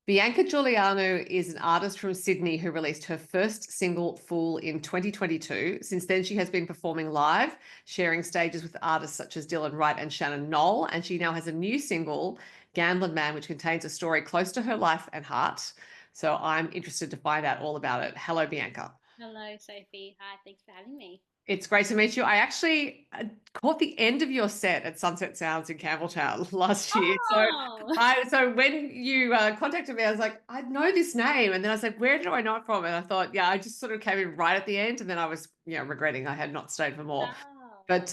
Bianca Joulianou is an artist from Sydney who released her first single, Fool, in 2022. Since then, she has been performing live, sharing stages with artists such as Wright and Shannon Noll. And she now has a new single, Gambling Man, which contains a story close to her life and heart. So I'm interested to find out all about it. Hello, Bianca. Hello, Sophie. Hi, thanks for having me. It's great to meet you. I actually caught the end of your set at Sunset Sounds in Campbelltown last year. So Oh, when you contacted me, I was like, I know this name, and then I was like, where do I know it from? And I thought, yeah, I just sort of came in right at the end, and then I was, regretting I had not stayed for more. oh. But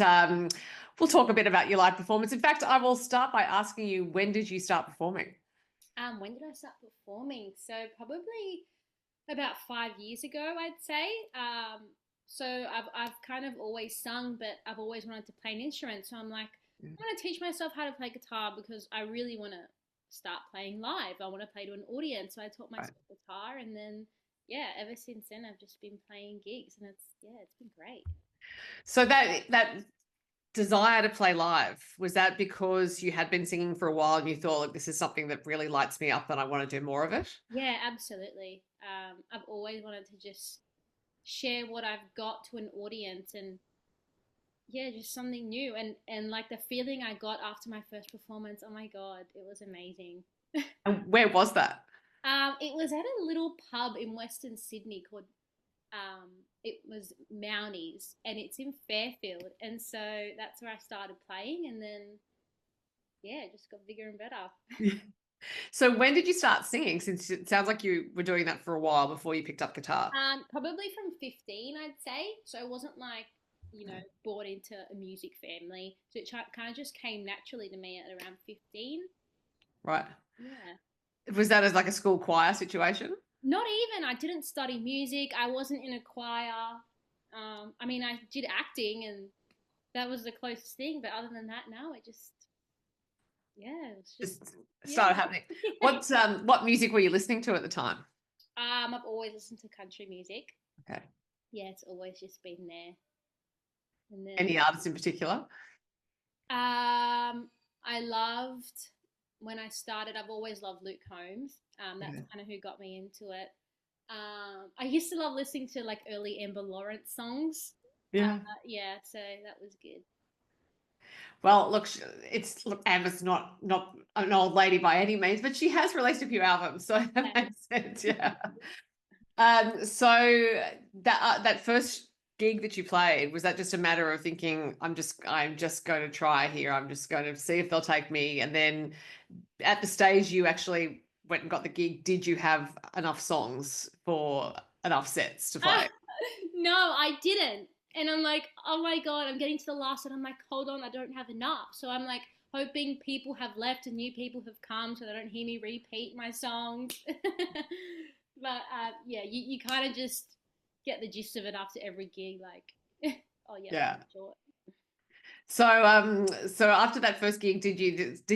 we'll talk a bit about your live performance. In fact, I will start by asking you, when did you start performing? When did I start performing? So probably about 5 years ago, I'd say. So I've kind of always sung, but I've always wanted to play an instrument. So I'm like, I want to teach myself how to play guitar because I really want to start playing live. I want to play to an audience. So I taught Right. myself guitar, and then yeah, ever since then I've just been playing gigs, and it's been great. So that desire to play live, was that because you had been singing for a while and you thought, like, this is something that really lights me up and I want to do more of it? Yeah, absolutely. I've always wanted to just share what I've got to an audience and yeah, just something new and like the feeling I got after my first performance, oh my god, it was amazing. And where was that? It was at a little pub in Western Sydney called it was Mounties and it's in Fairfield and so that's where I started playing and then yeah, it just got bigger and better. So when did you start singing? Since it sounds like you were doing that for a while before you picked up guitar. Probably from 15, I'd say. So it wasn't like, born into a music family. So it kind of just came naturally to me at around 15. Right. Yeah. Was that as like a school choir situation? Not even. I didn't study music. I wasn't in a choir. I mean, I did acting and that was the closest thing. But other than that, no, it just, yeah, it was just, Just yeah. started happening. What music were you listening to at the time? I've always listened to country music. Okay. Yeah, it's always just been there. And then Any artists in particular? I loved when I started. I've always loved Luke Combs. That's Yeah. kind of who got me into it. I used to love listening to like early Amber Lawrence songs. Yeah. Yeah, so that was good. Well, look, look, Amber's not an old lady by any means, but she has released a few albums, so that Yeah. makes sense. Yeah. So that first gig that you played, was that just a matter of thinking, I'm just going to try here. I'm just going to see if they'll take me. And then at the stage you actually went and got the gig, did you have enough songs for enough sets to Ah, play? no, I didn't. And I'm like, oh my God, I'm getting to the last and I'm like, hold on, I don't have enough. So I'm like hoping people have left and new people have come so they don't hear me repeat my songs. But yeah, you kind of just get the gist of it after every gig, like, oh yeah, Yeah. short. So after that first gig, did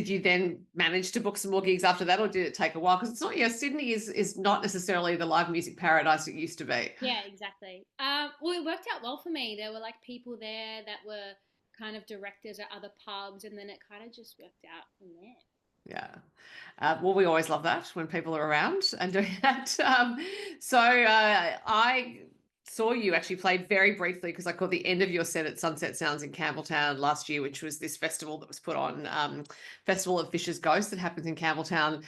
you then manage to book some more gigs after that, or did it take a while? Because it's not, Sydney is not necessarily the live music paradise it used to be. Yeah, exactly. Well, it worked out well for me. There were like people there that were kind of directors at other pubs, and then it kind of just worked out from there. Yeah. Well, we always love that when people are around and doing that. I saw you actually played very briefly because I caught the end of your set at Sunset Sounds in Campbelltown last year, which was this festival that was put on, Festival of Fisher's Ghost that happens in Campbelltown.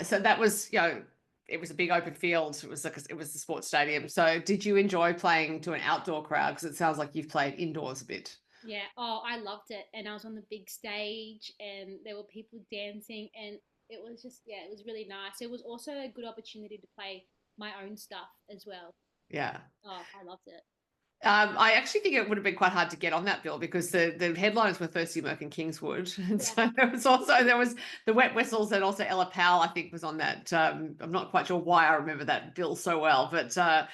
So that was, it was a big open field. It was the sports stadium. So did you enjoy playing to an outdoor crowd? Because it sounds like you've played indoors a bit. Yeah. Oh, I loved it, and I was on the big stage, and there were people dancing, and it was just yeah, it was really nice. It was also a good opportunity to play my own stuff as well. Yeah. Oh, I loved it. I actually think it would have been quite hard to get on that bill because the headlines were Thirsty Merc and Kingswood, and Yeah. so there was the Wet Whistles and also Ella Powell. I think was on that. I'm not quite sure why I remember that bill so well, but yeah,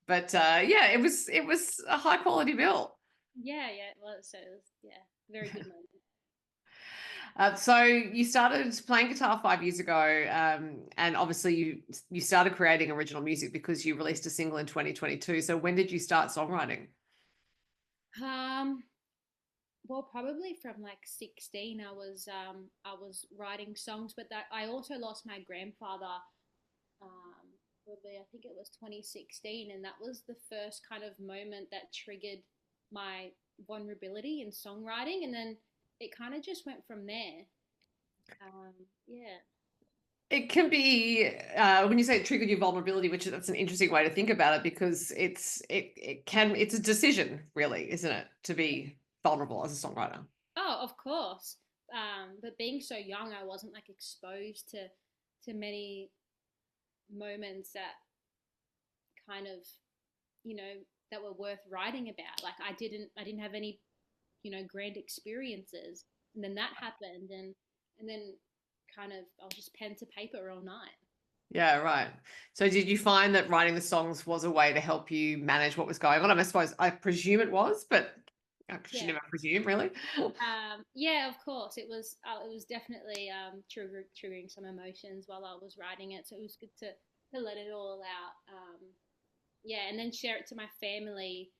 it was a high quality bill. Yeah, yeah, it was. So it was, yeah, very good moment. So you started playing guitar 5 years ago, and obviously you started creating original music because you released a single in 2022. So when did you start songwriting? Um, Well, probably from like 16, I was writing songs, but that I also lost my grandfather. Probably I think it was 2016, and that was the first kind of moment that triggered my vulnerability in songwriting, and then it kind of just went from there. Yeah, It can be when you say it triggered your vulnerability, which that's an interesting way to think about it because it's a decision, really, isn't it, to be vulnerable as a songwriter? oh, of course. But being so young, I wasn't like exposed to many moments that kind of, you know, that were worth writing about. Like I didn't have any, grand experiences, and then that happened, and then kind of I was just pen to paper all night. Yeah, right. So did you find that writing the songs was a way to help you manage what was going on? I suppose I presume it was, but I should Yeah. never presume, really. Yeah, of course. It was definitely triggering some emotions while I was writing it. So it was good to let it all out. Yeah, and then share it to my family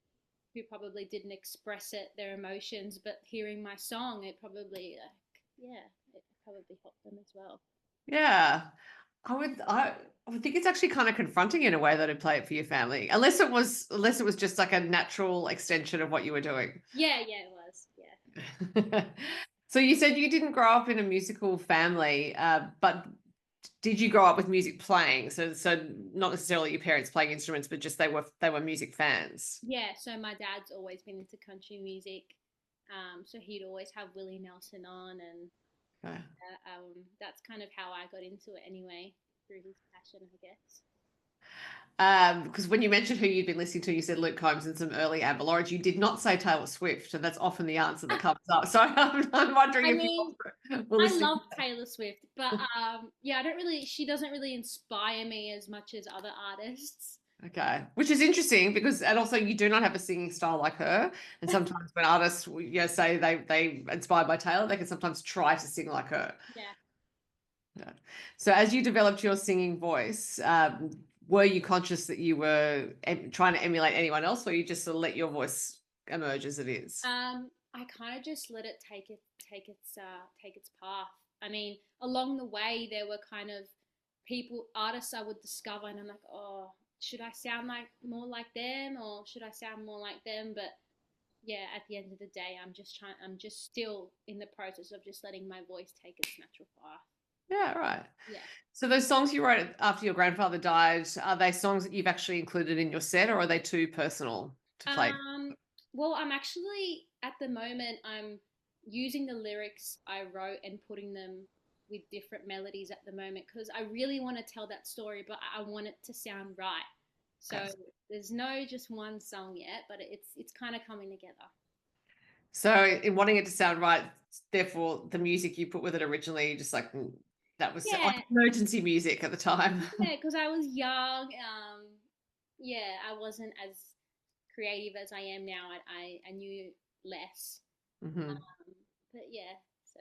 who probably didn't express their emotions, but hearing my song, it probably, yeah, it probably helped them as well. Yeah. I would think it's actually kind of confronting in a way that I'd play it for your family, unless it was just like a natural extension of what you were doing. Yeah, yeah, it was. Yeah. So you said you didn't grow up in a musical family, but did you grow up with music playing? So not necessarily your parents playing instruments, but just they were music fans. Yeah, so my dad's always been into country music. So he'd always have Willie Nelson on, and Okay. that's kind of how I got into it anyway, through his passion, I guess. Because when you mentioned who you'd been listening to, you said Luke Combs and some early Amber Lawrence. You did not say Taylor Swift, and that's often the answer that comes up. So I'm wondering I if you mean, also were I listening. love Taylor Swift, but yeah, I don't really. She doesn't really inspire me as much as other artists. Okay, which is interesting because, and also you do not have a singing style like her. And sometimes when artists, say they inspired by Taylor, they can sometimes try to sing like her. Yeah. Yeah. So as you developed your singing voice, were you conscious that you were trying to emulate anyone else, or you just sort of let your voice emerge as it is? I kind of just let it take its path. I mean, along the way, there were kind of artists I would discover, and I'm like, oh, should I sound like more like them, or should I sound more like them? But yeah, at the end of the day, I'm just still in the process of just letting my voice take its natural path. Yeah, right. Yeah. So those songs you wrote after your grandfather died, are they songs that you've actually included in your set, or are they too personal to play? Um, well, I'm actually at the moment I'm using the lyrics I wrote and putting them with different melodies at the moment because I really want to tell that story, but I want it to sound right. So Okay. there's no just one song yet, but it's kind of coming together. So in wanting it to sound right, therefore the music you put with it originally, just like that was like Yeah, emergency music at the time. yeah, because I was young. Yeah, I wasn't as creative as I am now. I knew less. hmm But yeah, so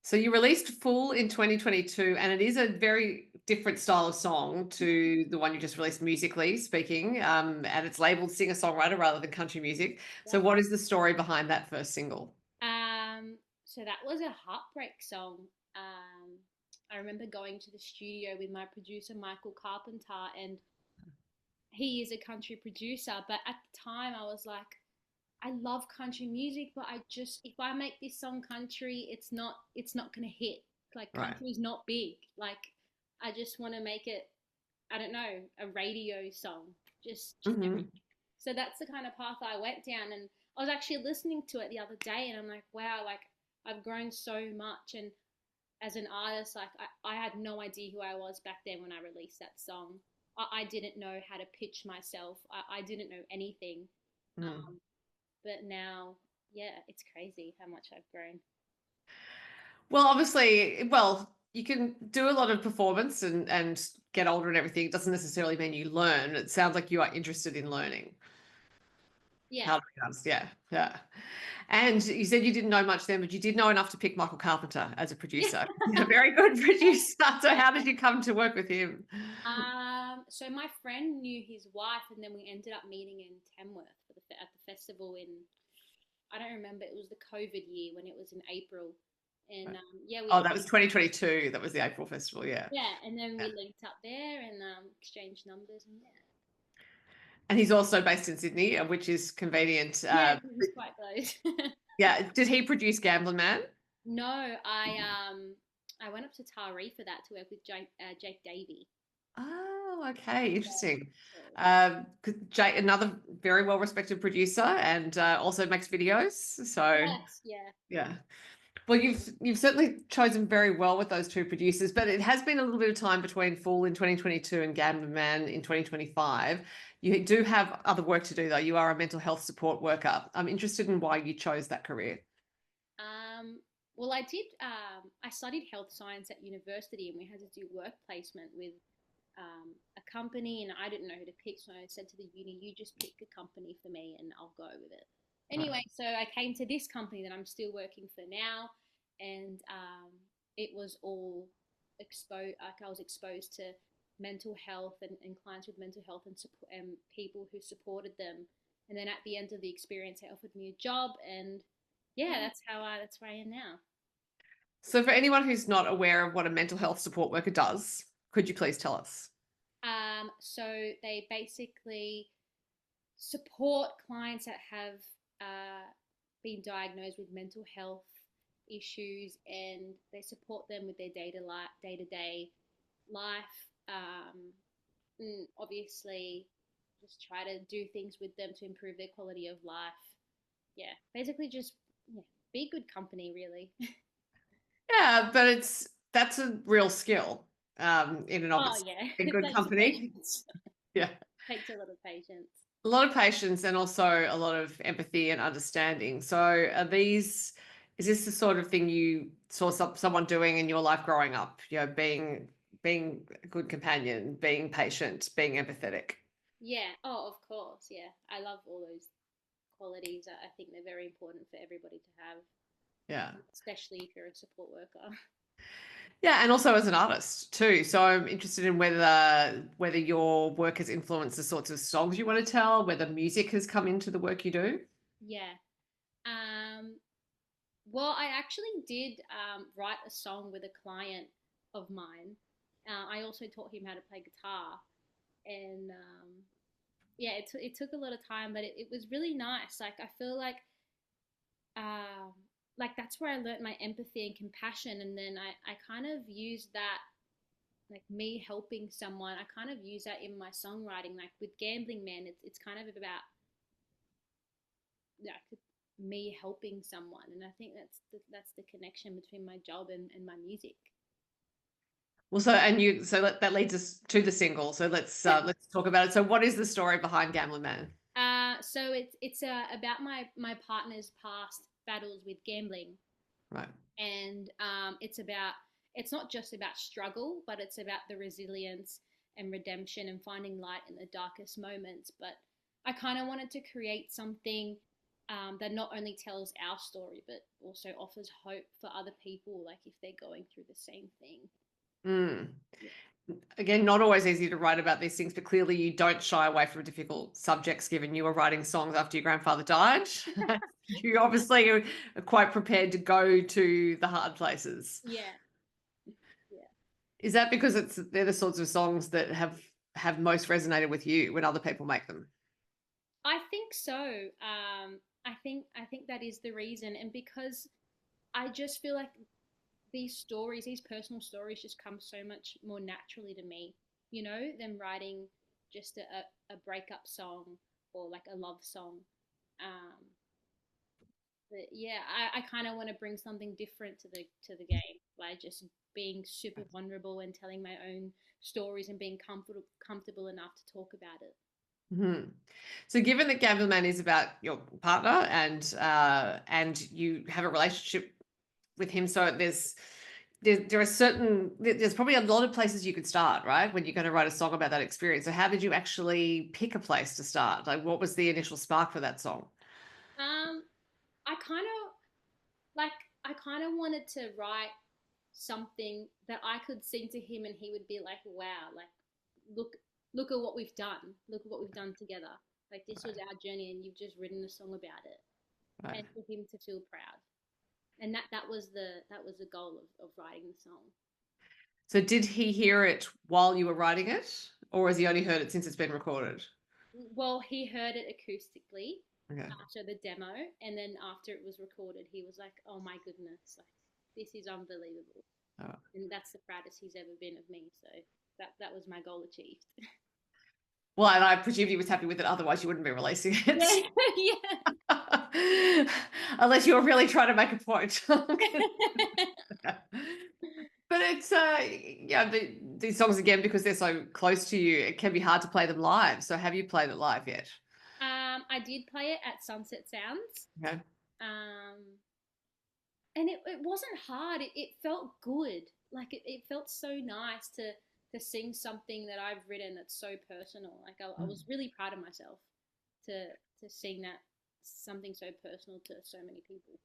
So you released Full in 2022, and it is a very different style of song to the one you just released musically speaking, and it's labeled singer-songwriter rather than country music. yeah. So what is the story behind that first single? So that was a heartbreak song. Um, I remember going to the studio with my producer Michael Carpenter, and he is a country producer. But at the time, I was like, I love country music, but I just if I make this song country, it's not gonna hit. Like Right. country is not big. Like I just want to make it. I don't know, a radio song, just generic. hmm So that's the kind of path I went down, and I was actually listening to it the other day, and I'm like, wow, like I've grown so much, and as an artist, like I had no idea who I was back then when I released that song. I didn't know how to pitch myself. I didn't know anything. Mm. Um, but now, yeah, it's crazy how much I've grown. Well, obviously, you can do a lot of performance and get older and everything. It doesn't necessarily mean you learn. It sounds like you are interested in learning Yeah. how to dance. Yeah, yeah. And you said you didn't know much then, but you did know enough to pick Michael Carpenter as a Yeah. producer. A very good producer. So how did you come to work with him? So my friend knew his wife, and then we ended up meeting in Tamworth at the festival in I don't remember. It was the COVID year when it was in April, and Right. yeah, Oh, that was 2022. That was the April festival. Yeah. yeah, and then Yeah. we linked up there and exchanged numbers, and yeah, And he's also based in Sydney, which is convenient. yeah, it was quite close. Yeah. Did he produce Gambling Man? No, I went up to Taree for that to work with Jake Davey. Oh, okay. Interesting. So, 'Cause Jake, another very well-respected producer and also makes videos. So yes, yeah. yeah. Well, you've certainly chosen very well with those two producers, but it has been a little bit of time between Fall in 2022 and Gambling Man in 2025. You do have other work to do, though. You are a mental health support worker. I'm interested in why you chose that career. Um, well, I did. I studied health science at university, and we had to do work placement with a company, and I didn't know who to pick, so I said to the uni, "You just pick a company for me, and I'll go with it." Right. Anyway, so I came to this company that I'm still working for now, and it was all exposed. Like I was exposed to mental health and clients with mental health and support and people who supported them. And then at the end of the experience, they offered me a job, and yeah, that's where I am now. So, for anyone who's not aware of what a mental health support worker does, could you please tell us? So they basically support clients that have been diagnosed with mental health issues, and they support them with their day to day life. And obviously, just try to do things with them to improve their quality of life. Yeah, basically just yeah, be good company, really. Yeah, but that's a real skill in and of Oh itself. yeah, A it good takes company. patience. Yeah. Takes a lot of patience. A lot of patience and also a lot of empathy and understanding. So, is this the sort of thing you saw someone doing in your life growing up? You know, being a good companion, being patient, being empathetic. Yeah. Oh, of course. Yeah. I love all those qualities. I think they're very important for everybody to have, Yeah. especially if you're a support worker. Yeah, and also as an artist too. So I'm interested in whether your work has influenced the sorts of songs you want to tell, whether music has come into the work you do. Yeah. Um, well, I actually did write a song with a client of mine. I also taught him how to play guitar, and yeah, it took a lot of time, but it was really nice. Like I feel um, like that's where I learnt my empathy and compassion, and then I kind of used that like me helping someone. I kind of use that in my songwriting. Like with Gambling Man, it's kind of about like me helping someone, and I think that's the connection between my job and my music. Well, that leads us to the single. So let's talk about it. So what is the story behind Gambling Man? So it's about my partner's past battles with gambling, Right. and it's not just about struggle, but it's about the resilience and redemption and finding light in the darkest moments. But I kind of wanted to create something that not only tells our story, but also offers hope for other people, like if they're going through the same thing. Mm. Yeah. Again, not always easy to write about these things, but clearly you don't shy away from difficult subjects given you were writing songs after your grandfather died. You obviously are quite prepared to go to the hard places. Yeah. Yeah. Is that because they're the sorts of songs that have most resonated with you when other people make them? I think so. I think that is the reason, and because I just feel like these stories, these personal stories, just come so much more naturally to me, than writing just a breakup song or like a love song. Um, but yeah, I kind of want to bring something different to the game by just being super vulnerable and telling my own stories and being comfortable enough to talk about it. Mhm. So, given that Gambling Man is about your partner and you have a relationship with him, so there's probably a lot of places you could start, right? When you're going to write a song about that experience. So, how did you actually pick a place to start? Like, what was the initial spark for that song? Um, I kind of like I kind of wanted to write something that I could sing to him and he would be like, "Wow, like look look at what we've done. Look at what we've done together. Like this was our journey and you've just written a song about it." Right. and for him to feel proud. And that was the goal of writing the song. So did he hear it while you were writing it, or has he only heard it since it's been recorded? Well, he heard it acoustically Okay. after the demo, and then after it was recorded, he was like, "Oh my goodness, like this is unbelievable," Oh. and that's the proudest he's ever been of me. So that was my goal achieved. Well, and I presume he was happy with it, otherwise you wouldn't be releasing it. Yeah, Unless you were really trying to make a point. yeah. But it's yeah, these songs again, because they're so close to you, it can be hard to play them live. So have you played it live yet? I did play it at Sunset Sounds. Okay. Um, and it wasn't hard. It felt good. Like it felt so nice to sing something that I've written that's so personal. Like I was really proud of myself to sing that something so personal to so many people.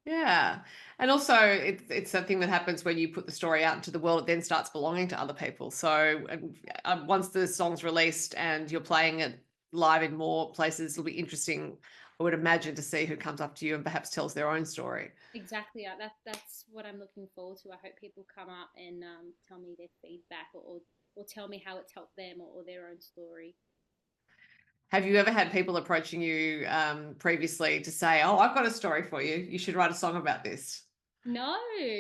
Yeah. And also it's something that happens when you put the story out into the world, it then starts belonging to other people. So once the song's released and you're playing it live in more places, it'll be interesting, I would imagine, to see who comes up to you and perhaps tells their own story. Exactly. That's what I'm looking forward to. I hope people come up and tell me their feedback or tell me how it's helped them or their own story. Have you ever had people approaching you previously to say, "Oh, I've got a story for you. You should write a song about this"? No,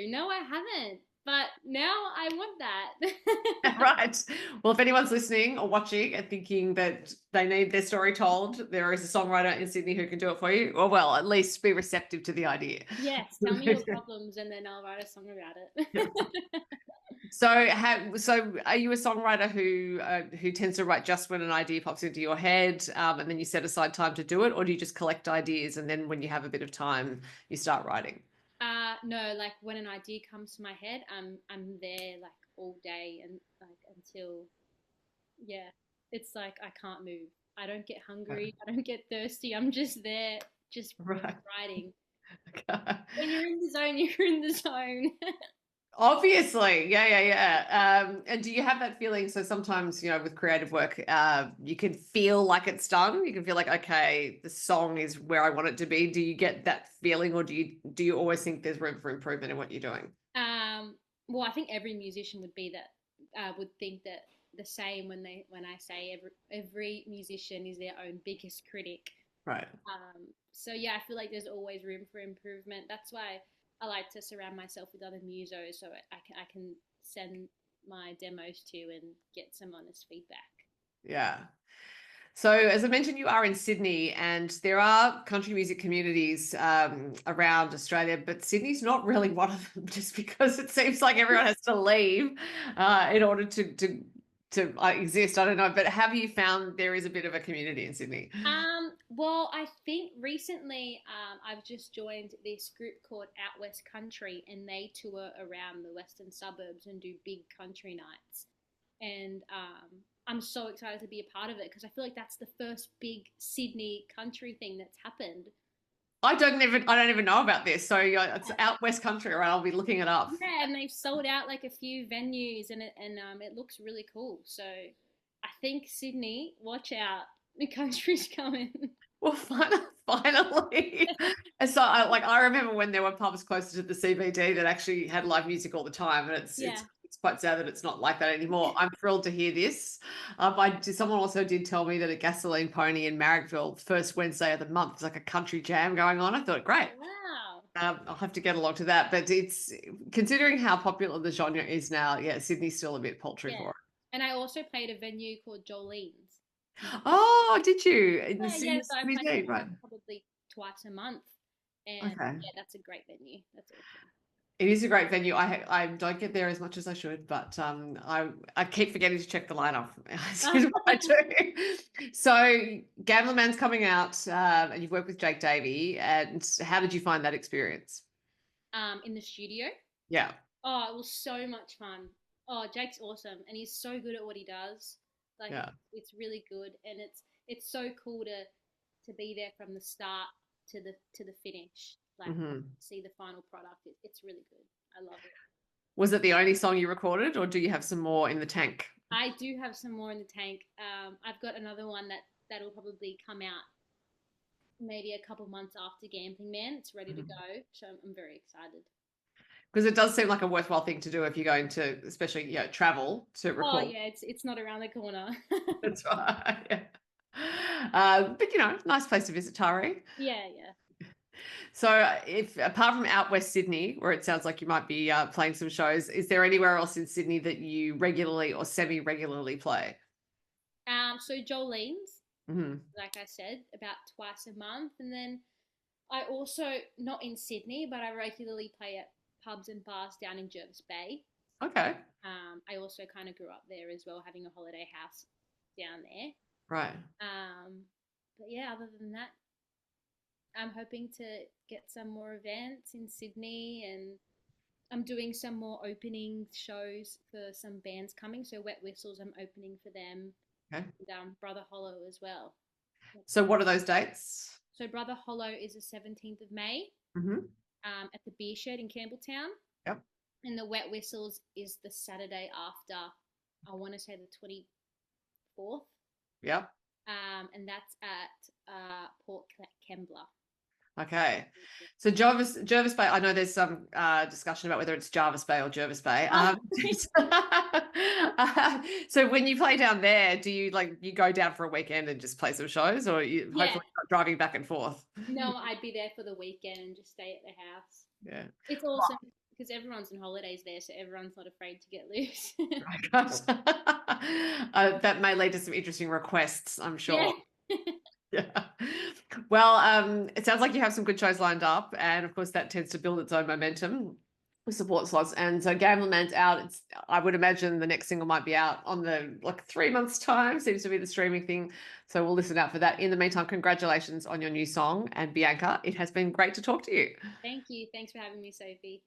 no, I haven't. But now I want that. Right. Well, if anyone's listening or watching and thinking that they need their story told, there is a songwriter in Sydney who can do it for you. Or, well, at least be receptive to the idea. Yes, tell me your problems and then I'll write a song about it. So, are you a songwriter who tends to write just when an idea pops into your head, and then you set aside time to do it, or do you just collect ideas and then when you have a bit of time, you start writing? No, like when an idea comes to my head, I'm there like all day and like until yeah, it's like I can't move. I don't get hungry. I don't get thirsty. I'm just there, just Right. writing. Okay. When you're in the zone, you're in the zone. Obviously, yeah. And do you have that feeling? So sometimes, with creative work, you can feel like it's done. You can feel like, okay, the song is where I want it to be. Do you get that feeling, or do you always think there's room for improvement in what you're doing? Well, I think every musician would be that would think that the same when I say every musician is their own biggest critic. Right. So yeah, I feel like there's always room for improvement. That's why I like to surround myself with other musos so I can send my demos to and get some honest feedback. Yeah. So, as I mentioned, you are in Sydney, and there are country music communities around Australia, but Sydney's not really one of them, just because it seems like everyone has to leave in order to exist. I don't know, but have you found there is a bit of a community in Sydney? Well, I think recently I've just joined this group called Out West Country, and they tour around the western suburbs and do big country nights. And I'm so excited to be a part of it because I feel like that's the first big Sydney country thing that's happened. I don't even know about this. So it's Out West Country, right? I'll be looking it up. Yeah, and they've sold out like a few venues, and it looks really cool. So I think Sydney, watch out, the country's coming. Well, finally. And so, I remember when there were pubs closer to the CBD that actually had live music all the time, and it's quite sad that it's not like that anymore. I'm thrilled to hear this. Someone also did tell me that a Gasoline Pony in Marrickville, first Wednesday of the month, is like a country jam going on. I thought, great. Wow. I'll have to get along to that. But it's, considering how popular the genre is now, yeah, Sydney's still a bit paltry for it. And I also played a venue called Jolene's. Oh, did you? In the So I play CBD, right? probably twice a month, and Okay. yeah, that's a great venue. That's awesome. It is a great venue. I don't get there as much as I should, but I keep forgetting to check the lineup. Is what I do. So Gambler Man's coming out, and you've worked with Jake Davey. And how did you find that experience? In the studio. Yeah. Oh, it was so much fun. Oh, Jake's awesome, and he's so good at what he does. Like, Yeah. it's really good, and it's so cool to be there from the start to the finish. Like, see the final product. It's really good. I love it. Was it the only song you recorded, or do you have some more in the tank? I do have some more in the tank. I've got another one that'll probably come out maybe a couple months after Gambling Man. It's ready to Mhm. go, so I'm very excited. Because it does seem like a worthwhile thing to do if you're going to, especially, travel to Oh record. yeah, it's not around the corner. That's right. Yeah. But nice place to visit, Tari. Yeah, yeah. So, if apart from out west Sydney, where it sounds like you might be playing some shows, is there anywhere else in Sydney that you regularly or semi-regularly play? So Jolene's, Hmm. like I said, about twice a month, and then I also not in Sydney, but I regularly play at pubs and bars down in Jervis Bay. Okay. I also kind of grew up there as well, having a holiday house down there. Right. But yeah, other than that, I'm hoping to get some more events in Sydney, and I'm doing some more opening shows for some bands coming. So Wet Whistles, I'm opening for them, Okay. and Brother Hollow as well. So, what are those dates? So Brother Hollow is the 17th of May Hmm. at the Beer Shed in Campbelltown, Yep. and the Wet Whistles is the Saturday after. I want to say the 24th, Yep. and that's at Port Kembla. Okay. So Jervis Bay, I know there's some discussion about whether it's Jarvis Bay or Jervis Bay. Oh. So when you play down there, do you you go down for a weekend and just play some shows, or you Yeah, hopefully not driving back and forth? no, I'd be there for the weekend and just stay at the house. Yeah. It's awesome because everyone's on holidays there, so everyone's not afraid to get loose. That may lead to some interesting requests, I'm Yeah. sure. Yeah. Well, it sounds like you have some good shows lined up, and of course that tends to build its own momentum with support slots. And so Gambling Man's out. I would imagine the next single might be out on the 3 months' time, seems to be the streaming thing. So we'll listen out for that. In the meantime, congratulations on your new song. And Bianca, it has been great to talk to you. Thank you. Thanks for having me, Sophie.